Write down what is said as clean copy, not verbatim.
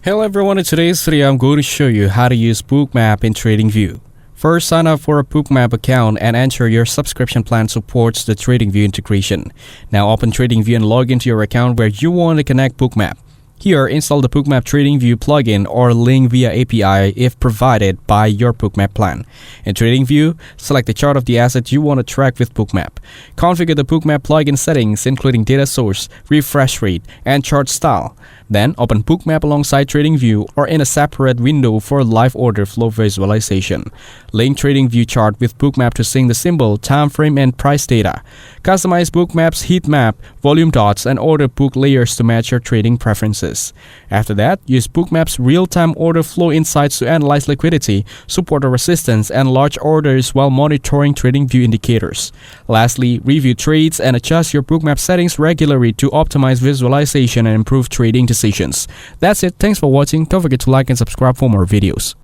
Hello everyone, in today's video I'm going to show you how to use Bookmap in TradingView. First, sign up for a Bookmap account and ensure your subscription plan supports the TradingView integration. Now open TradingView and log into your account where you want to connect Bookmap. Here, install the Bookmap+TradingView plugin or link via API if provided by your Bookmap plan. In TradingView, select the chart of the asset you want to track with Bookmap. Configure the Bookmap plugin settings including data source, refresh rate, and chart style. Then, open Bookmap alongside TradingView or in a separate window for live order flow visualization. Link TradingView chart with Bookmap to sync the symbol, time frame, and price data. Customize Bookmap's heat map, volume dots, and order book layers to match your trading preferences. After that, use Bookmap's real-time order flow insights to analyze liquidity, support or resistance, and large orders while monitoring TradingView indicators. Lastly, review trades and adjust your Bookmap settings regularly to optimize visualization and improve trading decisions. That's it. Thanks for watching. Don't forget to like and subscribe for more videos.